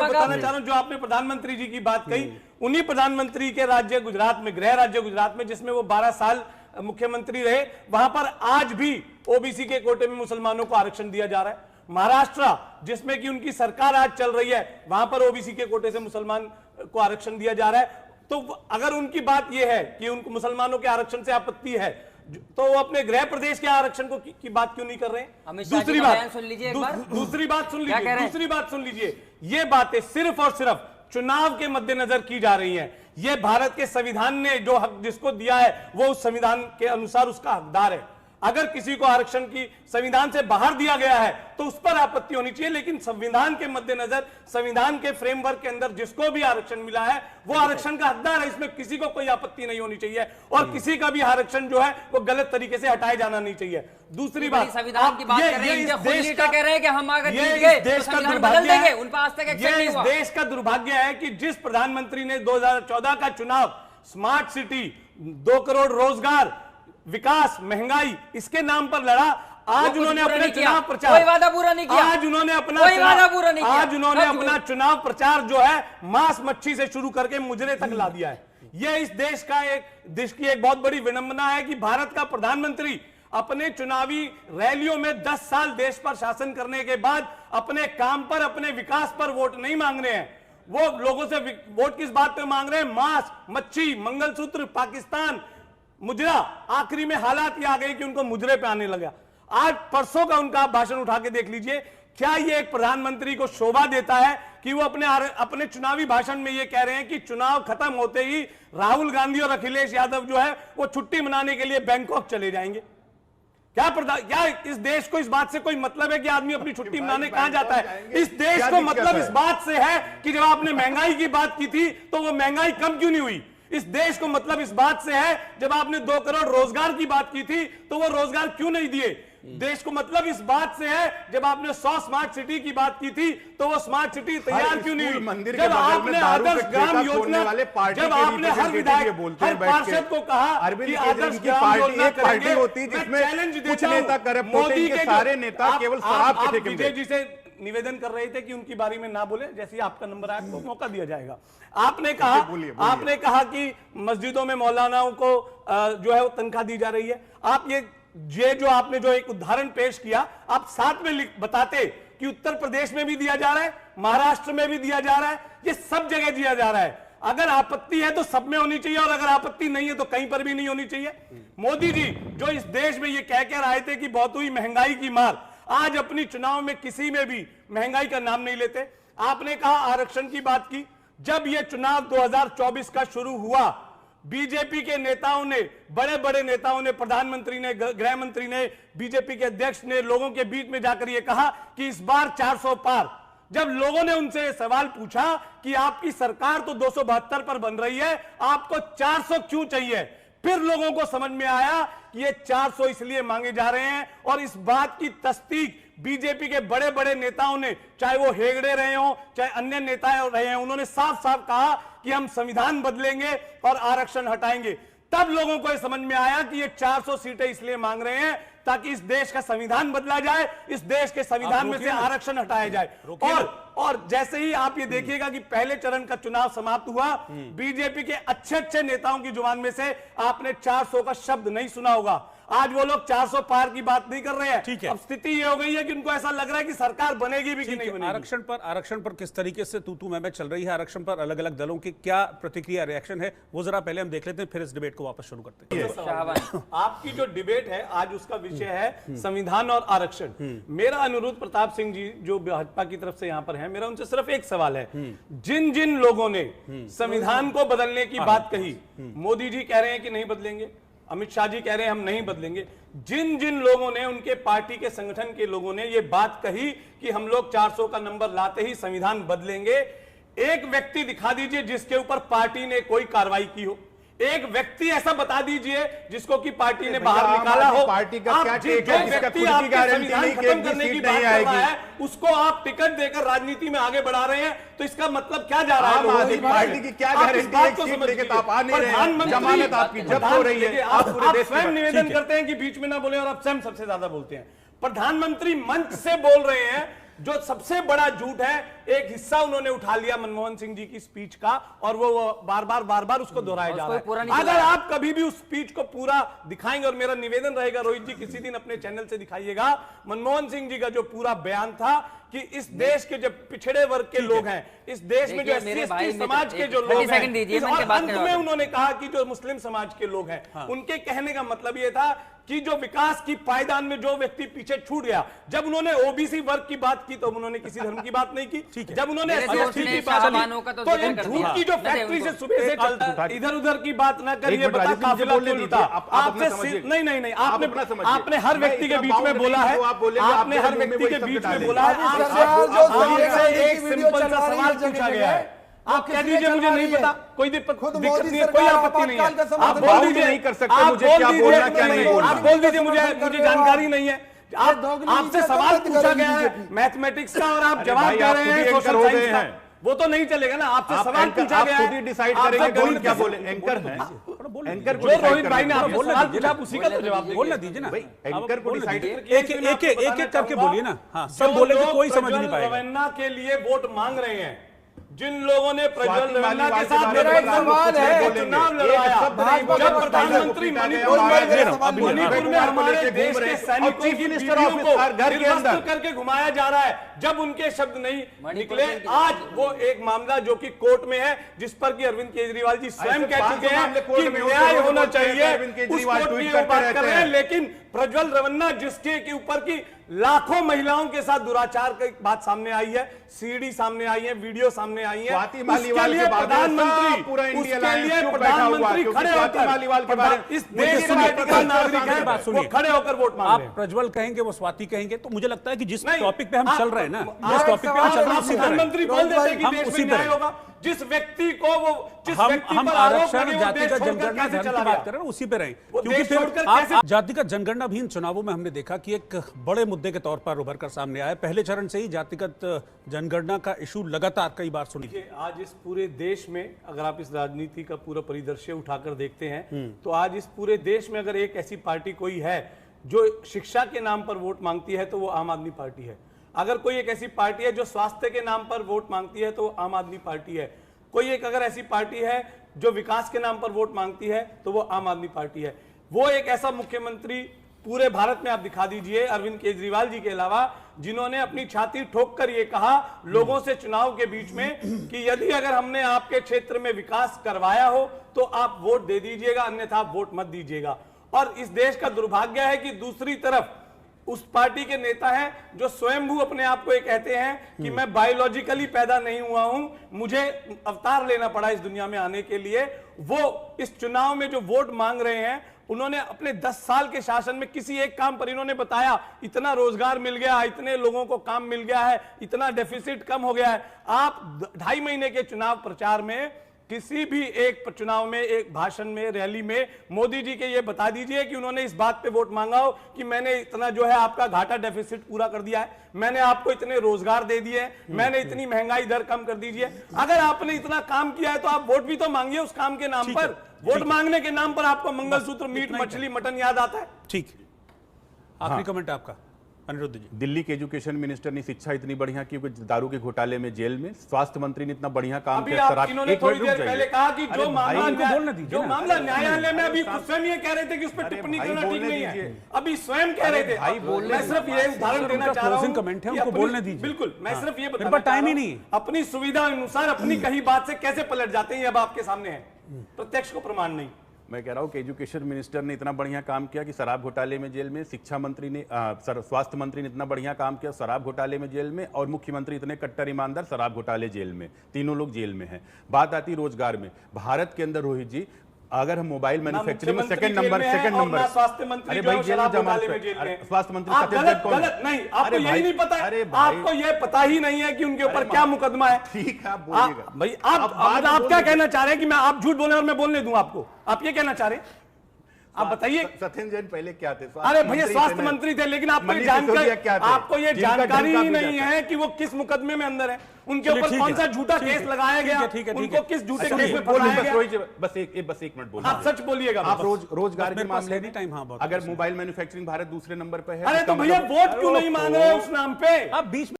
आपको बताना चाह रहा हूं, जो आपने प्रधानमंत्री जी की बात कही, उन्हीं प्रधानमंत्री के राज्य गुजरात में, गृह राज्य गुजरात में, जिसमें वो 12 साल मुख्यमंत्री रहे, वहां पर आज भी ओबीसी के कोटे में मुसलमानों को आरक्षण दिया जा रहा है। महाराष्ट्र, जिसमें कि उनकी सरकार आज चल रही है, वहां पर ओबीसी के कोटे से मुसलमान को आरक्षण दिया जा रहा है। तो अगर उनकी बात यह है कि उनको मुसलमानों के आरक्षण से आपत्ति है, तो वो अपने गृह प्रदेश के आरक्षण को की बात क्यों नहीं कर रहे हैं? दूसरी बात सुन लीजिए, दूसरी बात सुन लीजिए, ये बातें सिर्फ और सिर्फ चुनाव के मद्देनजर की जा रही हैं। ये भारत के संविधान ने जो हक जिसको दिया है, वो उस संविधान के अनुसार उसका हकदार है। अगर किसी को आरक्षण की संविधान से बाहर दिया गया है तो उस पर आपत्ति होनी चाहिए, लेकिन संविधान के मद्देनजर, संविधान के फ्रेमवर्क के अंदर जिसको भी आरक्षण मिला है वो आरक्षण का हकदार है। इसमें किसी को कोई आपत्ति नहीं होनी चाहिए और किसी का भी आरक्षण जो है वो गलत तरीके से हटाया जाना नहीं चाहिए। दूसरी बात, संविधान की बात कर रहे हैं, देश का कह रहे हैं कि हम अगर देश का दुर्भाग्य है, उन पर आज तक एक्शन नहीं हुआ। देश का दुर्भाग्य है कि जिस प्रधानमंत्री ने 2014 का चुनाव स्मार्ट सिटी, 2 करोड़ रोजगार, विकास, महंगाई, इसके नाम पर लड़ा, आज उन्होंने अपने चुनाव प्रचार, कोई वादा पूरा नहीं किया। आज उन्होंने अपना चुनाव प्रचार जो है मांस मच्छी से शुरू करके मुजरे तक ला दिया है। यह इस देश की एक बहुत बड़ी विडंबना है कि भारत का प्रधानमंत्री अपने चुनावी रैलियों में 10 साल देश पर शासन करने के बाद अपने काम पर, अपने विकास पर वोट नहीं मांग रहे हैं। वो लोगों से वोट किस बात पे मांग रहे हैं? मांस, मच्छी, मंगलसूत्र, पाकिस्तान, मुजरा। आखिरी में हालात ये आ गए कि उनको मुजरे पे आने लगा। आज परसों का उनका भाषण उठा के देख लीजिए, क्या ये एक प्रधानमंत्री को शोभा देता है कि वो अपने चुनावी भाषण में ये कह रहे हैं कि चुनाव खत्म होते ही राहुल गांधी और अखिलेश यादव जो है वो छुट्टी मनाने के लिए बैंकॉक चले जाएंगे? क्या इस देश को इस बात से कोई मतलब है कि आदमी अपनी छुट्टी मनाने कहां जाता है? इस देश को मतलब इस बात से है कि जब आपने महंगाई की बात की थी तो वो महंगाई कम क्यों नहीं हुई? इस देश को मतलब इस बात से है जब आपने 2 करोड़ रोजगार की बात की थी तो वो रोजगार क्यों नहीं दिए? देश को मतलब इस बात से है जब आपने 100 स्मार्ट सिटी की बात की थी तो वो स्मार्ट सिटी तैयार क्यों नहीं हुई? जब आपने आदर्श ग्राम योजना, जब आपने हर विधायक, हर पार्षद को कहा कि आदर्श ग्राम योजना पार्टी होती जिसमें चैलेंज कुछ नेता करप्ट होते हैं, सारे नेता केवल शराब के ठेके विजय जी से निवेदन कर रहे थे कि उनकी बारी में ना बोले, जैसे ही आपका नंबर आया तो मौका दिया जाएगा। आपने कहा कि मस्जिदों में मौलानाओं को जो है वो तनख्वाह दी जा रही है। आप ये जो आपने जो एक उदाहरण पेश किया, आप साथ में बताते कि उत्तर प्रदेश में भी दिया जा रहा है, महाराष्ट्र में भी दिया जा रहा है, ये सब जगह दिया जा रहा है। अगर आपत्ति है तो सब में होनी चाहिए और अगर आपत्ति नहीं है तो कहीं पर भी नहीं होनी चाहिए। मोदी जी जो इस देश में ये कह आए थे कि बहुत हुई महंगाई की मार, आज अपनी चुनाव में किसी में भी महंगाई का नाम नहीं लेते। आपने कहा आरक्षण की बात की, जब यह चुनाव 2024 का शुरू हुआ, बीजेपी के नेताओं ने, बड़े बड़े नेताओं ने, प्रधानमंत्री ने, गृह मंत्री ने, बीजेपी के अध्यक्ष ने लोगों के बीच में जाकर यह कहा कि इस बार 400 पार। जब लोगों ने उनसे सवाल पूछा कि आपकी सरकार तो 272 पर बन रही है, आपको 400 क्यों चाहिए, फिर लोगों को समझ में आया कि ये 400 इसलिए मांगे जा रहे हैं। और इस बात की तस्दीक बीजेपी के बड़े बड़े नेताओं ने, चाहे वो हेगड़े रहे हों, चाहे अन्य नेता रहे हैं, उन्होंने साफ साफ कहा कि हम संविधान बदलेंगे और आरक्षण हटाएंगे। तब लोगों को यह समझ में आया कि ये 400 सीटें इसलिए मांग रहे हैं ताकि इस देश का संविधान बदला जाए, इस देश के संविधान में से आरक्षण हटाया जाए। और जैसे ही आप ये देखिएगा कि पहले चरण का चुनाव समाप्त हुआ, बीजेपी के अच्छे अच्छे नेताओं की जुबान में से आपने 400 का शब्द नहीं सुना होगा। आज वो लोग 400 पार की बात नहीं कर रहे हैं। ठीक है, अब स्थिति ये हो गई है कि उनको ऐसा लग रहा है कि सरकार बनेगी भी कि नहीं बनेगी। आरक्षण पर किस तरीके से तू मैं चल रही है, आरक्षण पर अलग अलग दलों की क्या प्रतिक्रिया, रिएक्शन है, वो जरा पहले हम देख लेते हैं, फिर इस डिबेट को वापस शुरू करते हैं। आपकी जो डिबेट है आज, उसका विषय है संविधान और आरक्षण। मेरा अनुरोध प्रताप सिंह जी जो भाजपा की तरफ से यहाँ पर है, मेरा उनसे सिर्फ एक सवाल है, जिन जिन लोगों ने संविधान को बदलने की बात कही, मोदी जी कह रहे हैं कि नहीं बदलेंगे, अमित शाह जी कह रहे हैं हम नहीं बदलेंगे, जिन जिन लोगों ने, उनके पार्टी के संगठन के लोगों ने ये बात कही कि हम लोग 400 का नंबर लाते ही संविधान बदलेंगे, एक व्यक्ति दिखा दीजिए जिसके ऊपर पार्टी ने कोई कार्रवाई की हो। एक व्यक्ति ऐसा बता दीजिए जिसको कि पार्टी ने बाहर निकाला हो। पार्टी का क्या टेक है, इसका खुद की गारंटी नहीं कि एक भी सीट नहीं आएगी, उसको आप टिकट देकर राजनीति में आगे बढ़ा रहे हैं, तो इसका मतलब क्या जा रहा है? पार्टी की क्या गारंटी है? जमानत आपकी जब्त हो रही है। आप स्वयं निवेदन करते हैं कि बीच में ना बोले और आप स्वयं सबसे ज्यादा बोलते हैं। प्रधानमंत्री मंच से बोल रहे हैं, जो सबसे बड़ा झूठ है एक हिस्सा उन्होंने उठा लिया मनमोहन सिंह जी की स्पीच का, और वो बार बार उसको दोहराया जा रहा है। अगर आप कभी भी उस स्पीच को पूरा दिखाएंगे, और मेरा निवेदन रहेगा रोहित जी किसी दिन अपने चैनल से दिखाइएगा, मनमोहन सिंह जी का जो पूरा बयान था कि इस देश के जो पिछड़े वर्ग के लोग हैं, इस देश में जो SC/ST समाज के जो लोग हैं, और अंत में उन्होंने कहा कि जो मुस्लिम समाज के लोग हैं, उनके कहने का मतलब यह था कि जो विकास की पायदान में जो व्यक्ति पीछे छूट गया, जब उन्होंने ओबीसी वर्ग की बात की तो उन्होंने किसी धर्म की बात नहीं की, जब उन्होंने SC/ST की बात की तो ये झूठ की जो फैक्ट्री से सुबह से चलता, इधर उधर की बात ना करिए, बता काफिला क्यों लूटा आपसे? नहीं, आपने हर व्यक्ति के बीच में बोला है, आपने हर व्यक्ति के बीच में बोला है, एक सिंपल सा सवाल पूछा गया है, आप कह दीजिए मुझे नहीं पता, कोई दिक्कत नहीं है, कोई आपत्ति नहीं है, आप बोल दीजिए, नहीं कर सकते, मुझे क्या बोलना क्या नहीं बोलना, आप बोल दीजिए मुझे जानकारी नहीं है, आपसे सवाल पूछा गया है मैथमेटिक्स का और आप जवाब दे रहे हैं सोशल साइंस का, वो तो नहीं चलेगा ना। आपसे सवाल पूछा गया है, खुद ही डिसाइड करेंगे कौन क्या बोले। एंकर हैं, एंकर को रोहित भाई ने आपको सवाल पूछा, आप उसी का तो जवाब बोलना दीजिए ना। एंकर को डिसाइड एक करके बोलिए ना। हाँ, सब बोलेंगे कोई समझ नहीं पाएगा। रवन्ना के लिए वोट मांग रहे हैं, जिन लोगों ने प्रज्वल रवन्ना के साथ सवाल है, चुनाव लड़वाया, जब प्रधानमंत्री मणिपुर में हमारे देश के सैनिकों की बीवियों को निर्वस्त्र करके घुमाया जा रहा है, जब उनके शब्द नहीं निकले, आज वो एक मामला जो कि कोर्ट में है, जिस पर कि अरविंद केजरीवाल जी स्वयं कह चुके हैं कि न्याय होना चाहिए, उस कोर्ट की बात कर रहे हैं। लेकिन प्रज्वल रवन्ना जिसके के ऊपर की लाखों महिलाओं के साथ दुराचार की बात सामने आई है, सीडी सामने आई है, वीडियो सामने आई है, उसके लिए प्रधानमंत्री खड़े होकर, इस देश का नागरिक है, वो खड़े होकर वोट मांग रहे हैं। आप प्रज्वल कहेंगे, वो स्वाति कहेंगे, तो मुझे लगता है कि जिस टॉपिक पे हम चल रहे हैं ना, जिस टॉपिक पे हम चल रहे हैं, प्रधानमंत्री बोल देते कि देश में न्याय होगा, जिस व्यक्ति को वो हम आरक्षण, जातिगत जनगणना धर्म की बात कर रहे हैं, उसी पे रहे, क्योंकि फिर आप जातिगत जनगणना भी इन चुनावों में हमने देखा कि एक बड़े मुद्दे के तौर पर उभर कर सामने आया। पहले चरण से ही जातिगत जनगणना का इशू लगातार कई बार सुनी। आज इस पूरे देश में अगर आप इस राजनीति का पूरा परिदृश्य उठाकर देखते हैं, तो आज इस पूरे देश में अगर एक ऐसी पार्टी कोई है जो शिक्षा के नाम पर वोट मांगती है, तो वो आम आदमी पार्टी है। अगर कोई एक ऐसी पार्टी है जो स्वास्थ्य के नाम पर वोट मांगती है, तो आम आदमी पार्टी है। कोई एक अगर ऐसी पार्टी है जो विकास के नाम पर वोट मांगती है, तो वो आम आदमी पार्टी है। वो एक ऐसा मुख्यमंत्री पूरे भारत में आप दिखा दीजिए अरविंद केजरीवाल जी के अलावा, जिन्होंने अपनी छाती ठोक कर ये कहा लोगों से चुनाव के बीच में कि यदि अगर हमने आपके क्षेत्र में विकास करवाया हो तो आप वोट दे दीजिएगा, अन्यथा आप वोट मत दीजिएगा। और इस देश का दुर्भाग्य है कि दूसरी तरफ उस पार्टी के नेता हैं जो स्वयंभू अपने आप को ये कहते हैं कि मैं बायोलॉजिकली पैदा नहीं हुआ हूं, मुझे अवतार लेना पड़ा इस दुनिया में आने के लिए। वो इस चुनाव में जो वोट मांग रहे हैं, उन्होंने अपने 10 साल के शासन में किसी एक काम पर इन्होंने बताया इतना रोजगार मिल गया, इतने लोगों को काम मिल गया है, इतना डेफिसिट कम हो गया है। आप 2.5 महीने के चुनाव प्रचार में किसी भी एक चुनाव में, एक भाषण में, रैली में मोदी जी के ये बता दीजिए कि उन्होंने इस बात पे वोट मांगा हो कि मैंने इतना जो है आपका घाटा डेफिसिट पूरा कर दिया है, मैंने आपको इतने रोजगार दे दिए, मैंने इतनी महंगाई दर कम कर दीजिए। अगर आपने इतना काम किया है तो आप वोट भी तो मांगिए उस काम के नाम पर। वोट मांगने के नाम पर आपको मंगलसूत्र, मीट, मछली, मटन याद आता है। ठीक, आखिरी कमेंट आपका अनिरुद्ध जी। दिल्ली के एजुकेशन मिनिस्टर ने शिक्षा इतनी बढ़िया की दारू के घोटाले में जेल में, स्वास्थ्य मंत्री ने इतना बढ़िया काम किया। इन्होंने थोड़ी देर पहले कहा कि जो मामला न्यायालय में, अभी स्वयं ये कह रहे थे कि उस पर टिप्पणी करना ठीक नहीं है, अभी स्वयं कह रहे थे। मैं सिर्फ ये उदाहरण देना चाह रहा हूं, कमेंट है, उनको बोलने दीजिए। बिल्कुल, मैं सिर्फ ये बताना, टाइम ही नहीं, अपनी सुविधा अनुसार अपनी कही बात से कैसे पलट जाते हैं, अब आपके सामने है, प्रत्यक्ष को प्रमाण नहीं। मैं कह रहा हूं कि एजुकेशन मिनिस्टर ने इतना बढ़िया काम किया कि शराब घोटाले में जेल में, शिक्षा मंत्री ने, स्वास्थ्य मंत्री ने इतना बढ़िया काम किया शराब घोटाले में जेल में, और मुख्यमंत्री इतने कट्टर ईमानदार शराब घोटाले जेल में, तीनों लोग जेल में हैं। बात आती रोजगार में, भारत के अंदर रोहित जी अगर हम मोबाइल मैन्युफैक्चरिंग में सेकंड नंबर स्वास्थ्य मंत्री अरे भाई जेल स्वास्थ्य मंत्री गलत नहीं, आपको यही नहीं पता, आपको ये पता ही नहीं है कि उनके ऊपर क्या मुकदमा है। ठीक है, आप बोलिएगा भाई। आप क्या कहना चाह रहे हैं कि मैं, आप झूठ बोले और मैं बोलने दूं आपको, आप ये कहना चाह रहे हैं? आप बताइए। सत्येंद्र जैन पहले क्या थे? अरे भैया स्वास्थ्य मंत्री थे, लेकिन आपको ये जानकारी ही नहीं है कि वो किस मुकदमे में अंदर है, उनके ऊपर कौन सा झूठा केस लगाया गया, उनको किस झूठे केस में फंसाया गया। बस एक मिनट बोलिए, आप सच बोलिएगा। आप रोजगार के मामले में अगर मोबाइल मैन्युफैक्चरिंग भारत दूसरे नंबर पे है, अरे तो भैया वोट क्यों नहीं मांग रहे उस नाम पे? आप बीच